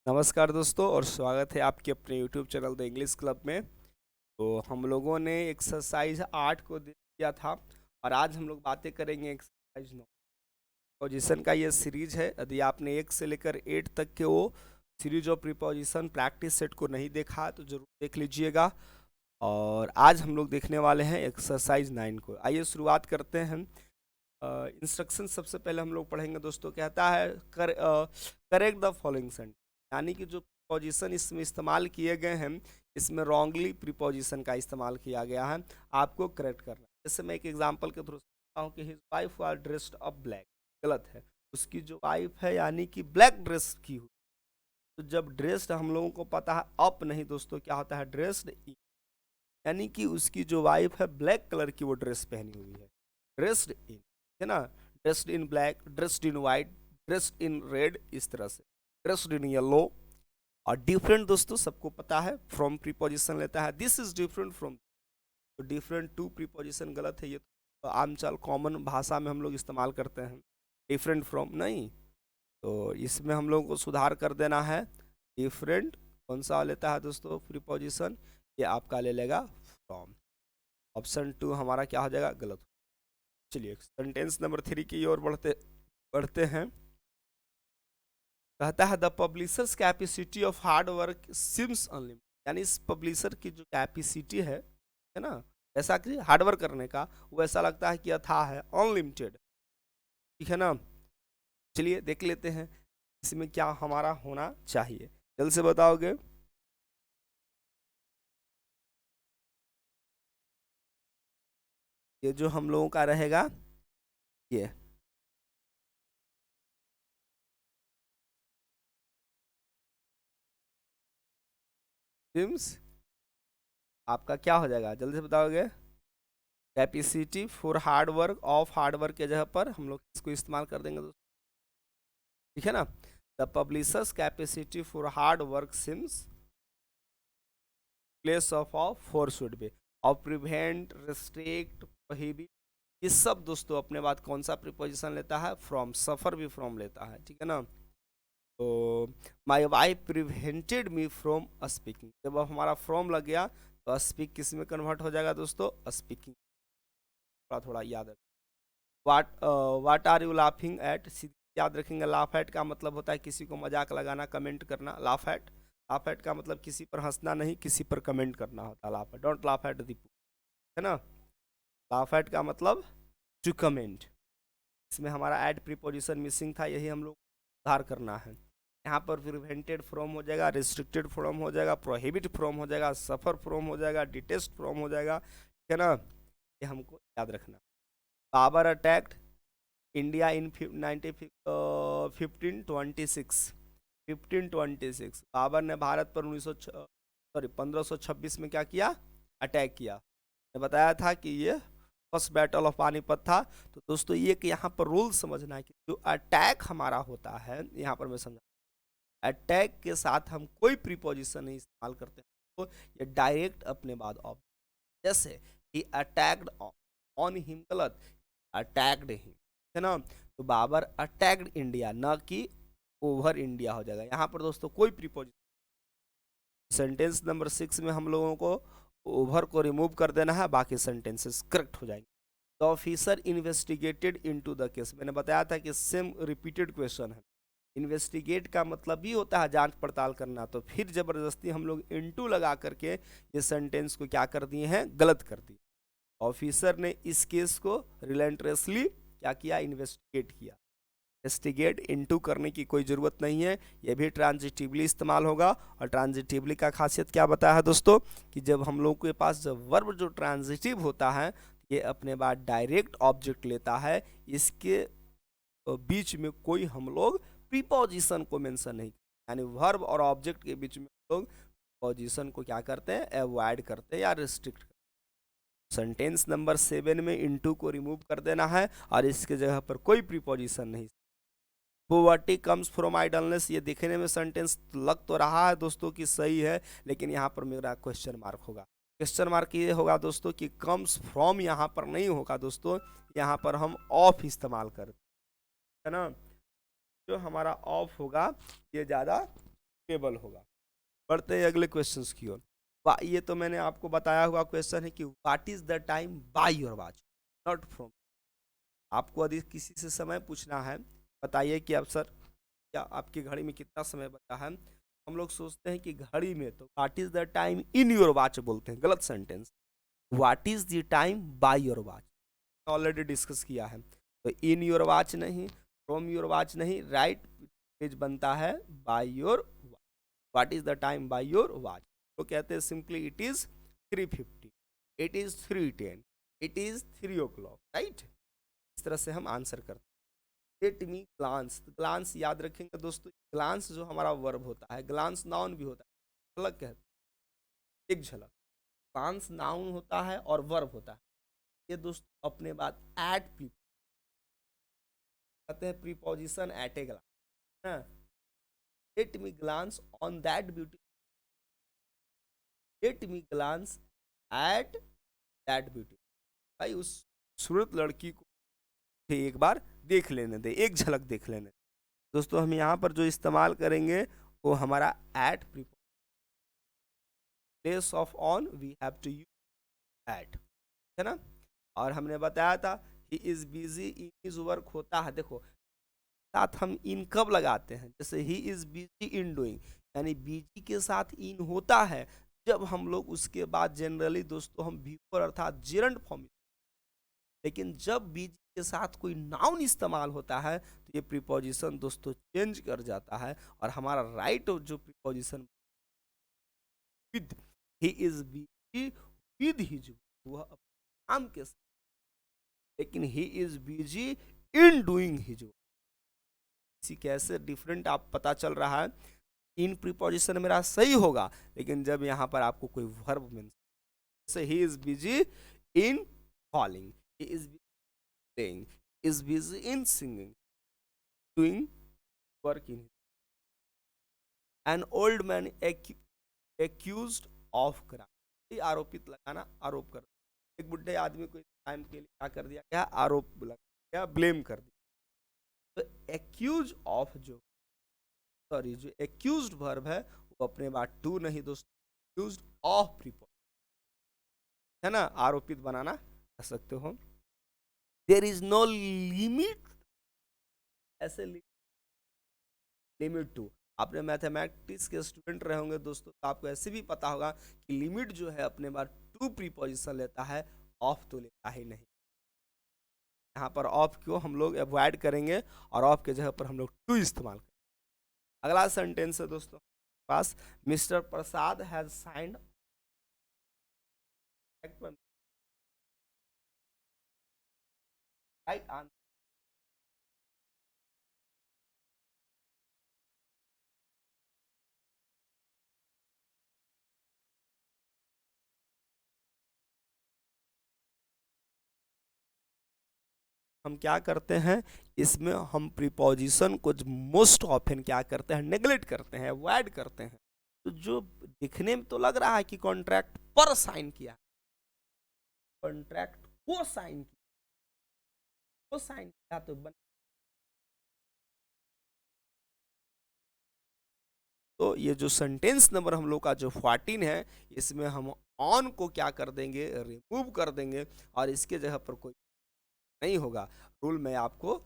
नमस्कार दोस्तों और स्वागत है आपके अपने YouTube channel the English club में। तो हम लोगों ने एक्सरसाइज 8 को दिया था और आज हम लोग बातें करेंगे एक्सरसाइज 9 प्रीपोजिशन का। ये सीरीज है। यदि आपने 1 से लेकर 8 तक के वो series of preposition practice set को नहीं देखा तो जरूर देख लीजिएगा। और आज हम लोग देखने वाले हैं एक्सरसाइज 9 को। आइए शुरुआत करते हैं। इंस्ट्रक्शन सबसे पहले हम लोग पढ़ेंगे दोस्तों। कहता है करेक्ट द फॉलोइंग सेंटेंस, यानी कि जो प्रीपोजिशन इसमें इस्तेमाल किए गए हैं इसमें रॉन्गली प्रीपोजिशन का इस्तेमाल किया गया है, आपको करेक्ट करना है। जैसे मैं एक एग्जांपल के थ्रू समझाता हूँ कि his wife was dressed up black, गलत है। उसकी जो वाइफ है यानी कि ब्लैक ड्रेस की हुई। तो जब ड्रेस्ड हम लोगों को पता है अप नहीं दोस्तों, क्या होता है ड्रेस्ड इन, यानी कि उसकी जो वाइफ है ब्लैक कलर की वो ड्रेस पहनी हुई है, ड्रेस्ड इन, है ना। Dressed in black, dressed in white, dressed in red, इस तरह से ड्रेस्ड इन येलो। और डिफरेंट दोस्तों सबको पता है फ्रॉम प्रीपोजिशन लेता है, दिस इज डिफरेंट फ्रॉम। तो डिफरेंट टू प्रीपोजिशन गलत है, ये तो आमचाल कॉमन भाषा में हम लोग इस्तेमाल करते हैं। डिफरेंट फ्रॉम नहीं, तो इसमें हम लोगों को सुधार कर देना है। डिफरेंट कौन सा लेता है दोस्तों प्रीपोजिशन, ये आपका ले लेगा फ्रॉम। ऑप्शन 2 हमारा क्या हो जाएगा, गलत। चलिए सेंटेंस नंबर 3 की ओर बढ़ते बढ़ते हैं। कहता है the publisher's capacity of hard work seems unlimited, यानी इस पब्लिशर की जो कैपेसिटी है ना, ऐसा कि हार्ड वर्क करने का, वो ऐसा लगता है कि अथाह है, अनलिमिटेड। ठीक है ना। चलिए देख लेते हैं इसमें क्या हमारा होना चाहिए, जल्द से बताओगे। ये जो हम लोगों का रहेगा ये सिम्स आपका क्या हो जाएगा, जल्दी से बताओगे। Capacity for hard work, of hard work के जगह पर हम लोग इसको इस्तेमाल कर देंगे दोस्तों। ठीक है ना। The publisher's capacity for hard work seems place of for should be, और प्रिवेंट, रिस्ट्रिक्ट, प्रोहिबिट, ये सब दोस्तों अपने बात कौन सा प्रीपोजिशन लेता है, फ्रॉम। सफर भी फ्रॉम लेता है, ठीक है ना। तो my wife prevented me from speaking, जब अब हमारा फ्रॉम लग गया तो स्पीक किस में कन्वर्ट हो जाएगा दोस्तों, स्पीकिंग। थोड़ा थोड़ा याद रखें। What are you laughing at, याद रखेंगे। लाफ एट का मतलब होता है किसी को मजाक लगाना, कमेंट करना। लाफ एट, लाफ एट का मतलब किसी पर हंसना नहीं, किसी पर कमेंट करना होता है। Laugh at, don't laugh at Deepu, है ना। लाफ एट का मतलब टू कमेंट। इसमें हमारा एड प्रीपोजिशन मिसिंग था, यही हम लोग सुधार करना है। यहाँ पर प्रिवेंटेड फ्रॉम हो जाएगा, रिस्ट्रिक्टेड फ्रॉम हो जाएगा, प्रोहिबिट फ्रॉम हो जाएगा, सफर फ्रॉम हो जाएगा, डिटेस्ट फ्रॉम हो जाएगा, ठीक है ना। ये हमको याद रखना। Babur attacked India in 1526, 1526 Babur ने भारत पर 1526 में क्या किया, अटैक किया। ने बताया था कि ये फर्स्ट बैटल ऑफ पानीपत था। तो दोस्तों ये कि यहाँ पर रूल समझना है कि जो अटैक हमारा होता है, यहाँ पर मैं समझा, अटैक के साथ हम कोई प्रीपोजिशन नहीं इस्तेमाल करते, तो ये डायरेक्ट अपने बाद ऑफ। जैसे ही अटैक्ड ऑन हिम, गलत, अटैक्ड हिम, है ना। तो बाबर अटैक्ड इंडिया, ना कि ओवर इंडिया हो जाएगा। यहाँ पर दोस्तों कोई प्रीपोजिशन। सेंटेंस नंबर 6 में हम लोगों को ओवर को रिमूव कर देना है, बाकी सेंटेंसेस करेक्ट हो जाएंगे। The officer investigated into the case, मैंने बताया था कि सेम रिपीटेड क्वेश्चन है। इन्वेस्टिगेट का मतलब भी होता है जांच पड़ताल करना, तो फिर जबरदस्ती हम लोग इनटू लगा करके ये सेंटेंस को क्या कर दिए हैं, गलत कर दिए। ऑफिसर ने इस केस को रिलेंटरेसली क्या किया, इन्वेस्टिगेट किया। इन्वेस्टिगेट इनटू करने की कोई ज़रूरत नहीं है, यह भी ट्रांजिटिवली इस्तेमाल होगा। और ट्रांजिटिवली का खासियत क्या बताया है दोस्तों, कि जब हम लोग के पास जब वर्ब जो ट्रांजिटिव होता है, ये अपने बाद डायरेक्ट ऑब्जेक्ट लेता है, इसके बीच में कोई हम लोग प्रीपोजिशन को मेंशन नहीं, यानी वर्ब और ऑब्जेक्ट के बीच में हम लोग पोजिशन को क्या करते हैं, अवॉइड करते हैं या रिस्ट्रिक्ट। सेंटेंस नंबर 7 में इनटू को रिमूव कर देना है और इसके जगह पर कोई प्रीपोजिशन नहीं। पोवर्टी कम्स फ्रॉम आइडलनेस, ये देखने में सेंटेंस लग तो रहा है दोस्तों कि सही है, लेकिन यहाँ पर मेरा क्वेश्चन मार्क होगा। क्वेश्चन मार्क ये होगा दोस्तों कि कम्स फ्रॉम यहाँ पर नहीं होगा दोस्तों, यहाँ पर हम ऑफ इस्तेमाल करते है ना। जो हमारा ऑफ होगा ये ज़्यादा टेबल होगा। बढ़ते हैं अगले क्वेश्चंस की ओर। ये तो मैंने आपको बताया हुआ क्वेश्चन है कि what is the time by your watch, not from. आपको यदि किसी से समय पूछना है, बताइए कि अब सर क्या आपकी घड़ी में कितना समय बचा है, हम लोग सोचते हैं कि घड़ी में, तो what is the time in your watch बोलते हैं, गलत sentence. What is the time by your watch already discuss किया है, तो इन योर वॉच नहीं, फ्रॉम योर वॉच नहीं, राइट पेज बनता है by your watch. What is the time by your watch, तो कहते हैं simply it is 3:50, it is 3:10, it is 3 o'clock, right. इस तरह से हम आंसर करते हैं। लेट मी ग्लांस, ग्लांस याद रखेंगे दोस्तों, ग्लांस जो हमारा वर्ब होता है, ग्लांस नाउन भी होता है, अलग कहते हैं, एक झलक। ग्लांस नाउन होता है और वर्ब होता है। ये दोस्तों अपने बात एट कहते हैं preposition at a glance. Let me glance on that beauty, let me glance at that beauty, भाई उस खूबसूरत लड़की को एक बार देख लेने दे, एक झलक देख लेने दे। दोस्तों हम यहाँ पर जो इस्तेमाल करेंगे वो हमारा at place of on we have to use at, है ना। और हमने बताया था he is busy in his work होता है, देखो साथ हम इन कब लगाते हैं, जैसे ही इज बिजी इन डूइंग, यानी बिजी के साथ इन होता है जब हम लोग उसके बाद जनरली दोस्तों हम बिफोर अर्थात जेरंड फॉर्म। लेकिन जब बीजी के साथ कोई नाउन इस्तेमाल होता है तो ये प्रीपोजिशन दोस्तों चेंज कर जाता है, और हमारा राइट जो preposition with, he is busy with his, वह काम के साथ, लेकिन ही is busy in doing his. इसी कैसे डिफरेंट आप पता चल रहा है, इन प्रीपोजिशन मेरा सही होगा, लेकिन जब यहाँ पर आपको कोई वर्ब मिल, जैसे ही is busy in falling, he is playing, is busy in singing, doing work in. An old man accused of crime, आरोपित लगाना, आरोप कर, एक बुढ़े आदमी को टाइम के लिए क्या कर दिया गया, आरोप लगा गया, ब्लेम कर दिया। तो एक्यूज ऑफ जो, सॉरी जो एक्यूज्ड वर्ब है वो अपने बाद टू नहीं दोस्तों, एक्यूज्ड ऑफ प्रीपोजिशन, है ना, आरोपित बनाना कर सकते हो। देयर इज नो लिमिट, ऐसे लिमिट टू, आपने मैथमेटिक्स के स्टूडेंट रहे होंगे दोस्तों, तो आपको ऐसे भी पता होगा कि लिमिट जो है अपने बार टू प्रीपोजिशन लेता है, ऑफ तो लेता ही नहीं। यहाँ पर ऑफ को हम लोग अवॉइड करेंगे और ऑफ के जगह पर हम लोग टू इस्तेमाल करेंगे। अगला सेंटेंस है दोस्तों पास, mister Prasad has signed, right answer, हम क्या करते हैं इसमें, हम प्रीपोजिशन को मोस्ट ऑफन क्या करते हैं, नेग्लेक्ट करते हैं, अवॉइड करते हैं। तो जो दिखने में तो लग रहा है कि कॉन्ट्रैक्ट पर साइन किया, कॉन्ट्रैक्ट को साइन किया, को साइन किया तो ये जो सेंटेंस नंबर हम लोग का जो 14 है, इसमें हम ऑन को क्या कर देंगे, रिमूव कर देंगे, और इसके जगह पर कोई नहीं होगा। रूल मैं आपको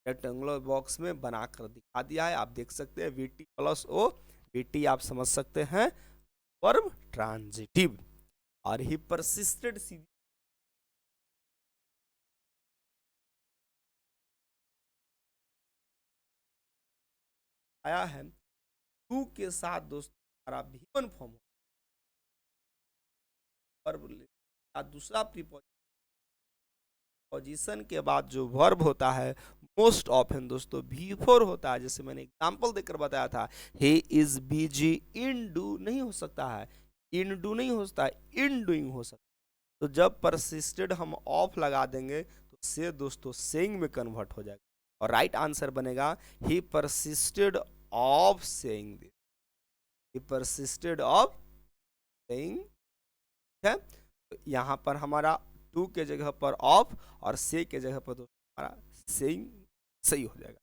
रेक्टेंगुलर बॉक्स में बनाकर दिखा दिया है, आप देख सकते हैं वीटी प्लस ओ, वीटी आप समझ सकते हैं वर्ब ट्रांजिटिव, और ही परसिस्टेड सीधी आया है, टू के साथ दोस्तों हमारा भी1 फॉर्म वर्ब, दूसरा प्रीपोजिशन के बाद जो वर्ब होता है मोस्ट ऑफन दोस्तों V4 होता है। जैसे मैंने एग्जांपल देकर बताया था, he is busy in do नहीं हो सकता है, in do नहीं हो सकता है, in doing हो सकता है। तो जब persisted हम ऑफ लगा देंगे तो से दोस्तों saying में कन्वर्ट हो जाएगा, और राइट आंसर बनेगा he persisted of saying this, he persisted of saying, है। तो यहाँ पर हमारा टू के जगह पर ऑफ और से के जगह पर दोस्तों हमारा सेइंग सही हो जाएगा।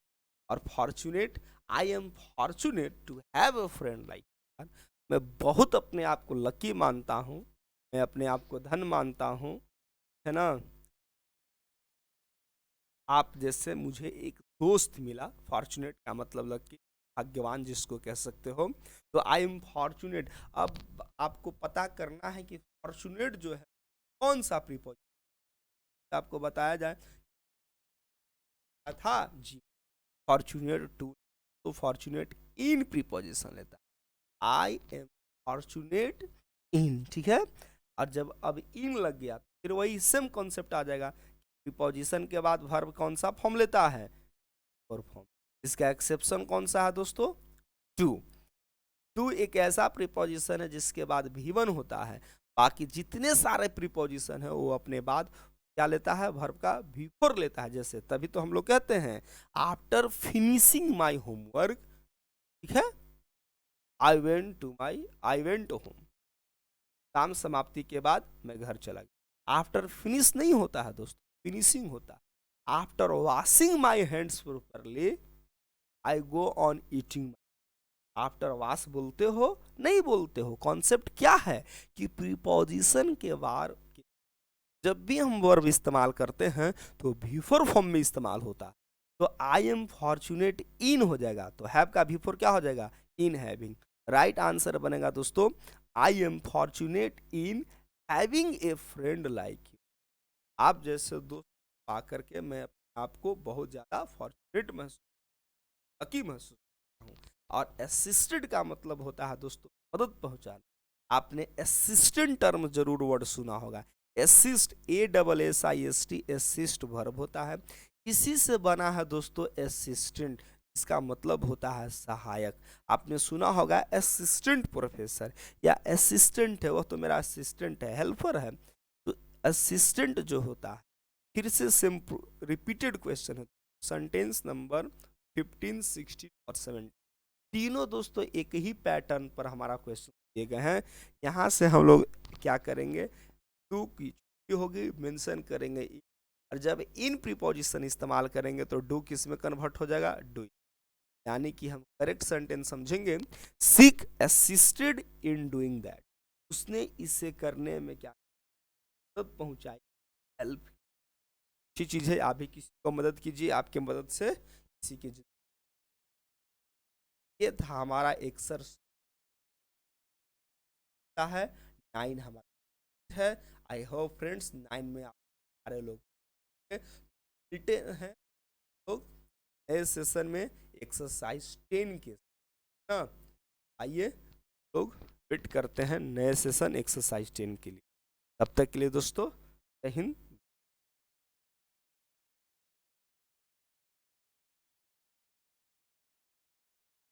और fortunate I am fortunate to have a friend like. मैं बहुत अपने आप को लकी मानता हूँ, मैं अपने आप को धन मानता हूँ, है ना, आप जैसे मुझे एक दोस्त मिला। फॉर्चुनेट का मतलब लकी, भाग्यवान जिसको कह सकते हो। तो आई एम फॉर्चुनेट। अब आपको पता करना है कि फॉर्चुनेट जो है कौन सा प्रीपोजिशन, आपको बताया जाए था जी, फॉर्चुनेट टू, तो फॉर्चुनेट इन प्रीपोजिशन लेता है, आई एम फॉर्चुनेट इन, ठीक है। और जब अब इन लग गया फिर वही सेम कॉन्सेप्ट आ जाएगा, प्रीपोजिशन के बाद वर्ब कौन सा फॉर्म लेता है, और फॉर्म। इसका एक्सेप्शन कौन सा है दोस्तों, टू। टू एक ऐसा प्रीपोजिशन है जिसके बाद भी वन होता है, बाकी जितने सारे प्रीपोजिशन है वो अपने बाद क्या लेता है, वर्ब का भी4 लेता है। जैसे तभी तो हम लोग कहते हैं आफ्टर फिनिशिंग माई होमवर्क, ठीक है, आई वेंट होम, काम समाप्ति के बाद मैं घर चला गया। आफ्टर फिनिश नहीं होता है दोस्तों, फिनिशिंग होता है। After washing my hands properly I go on eating. After wash बोलते हो नहीं बोलते हो, कॉन्सेप्ट क्या है कि प्रीपोजिशन के बाद जब भी हम वर्ब इस्तेमाल करते हैं तो भी4 फॉर्म में इस्तेमाल होता है। तो आई एम फॉर्चुनेट इन हो जाएगा, तो हैव का भी4 क्या हो जाएगा, इन हैविंग। राइट आंसर बनेगा दोस्तों आई am fortunate in having a friend like you. आप जैसे दोस्त पा करके मैं आपको बहुत ज़्यादा फॉर्चुनेट महसूस, लकी महसूस हूँ। और असिस्टेड का मतलब होता है दोस्तों मदद पहुंचाना। आपने असिस्टेंट टर्म जरूर वर्ड सुना होगा, असिस्ट, ASSIST, असिस्ट वर्ब होता है, इसी से बना है दोस्तों असिस्टेंट, इसका मतलब होता है सहायक। आपने सुना होगा असिस्टेंट प्रोफेसर या असिस्टेंट है, वह तो मेरा असिस्टेंट है, हेल्पर है। तो असिस्टेंट जो होता है, फिर से सेम रिपीटेड क्वेश्चन है, सेंटेंस नंबर 15, 16 और 17 तीनों दोस्तों एक ही पैटर्न पर हमारा क्वेश्चन दिए गए हैं। यहाँ से हम लोग क्या करेंगे, टू की छुट्टी होगी, मेंशन करेंगे और जब इन प्रीपोजिशन इस्तेमाल करेंगे तो डू किस में कन्वर्ट हो जाएगा, डू। यानी कि हम करेक्ट सेंटेंस समझेंगे, seek assisted in doing that, उसने इसे करने में क्या मदद पहुंचाई, हेल्प। अच्छी चीज है, आप भी किसी को मदद कीजिए, आपके मदद से किसी की। ये था हमारा एक्सरसाइज है 9 हमारा है। आई होप फ्रेंड्स 9 में आप सारे लोग मिलते हैं लोग नए सेशन में एक्सरसाइज 10 के, ना आइए लोग वेट करते हैं नए सेशन एक्सरसाइज 10 के लिए। तब तक के लिए दोस्तों जय हिंद।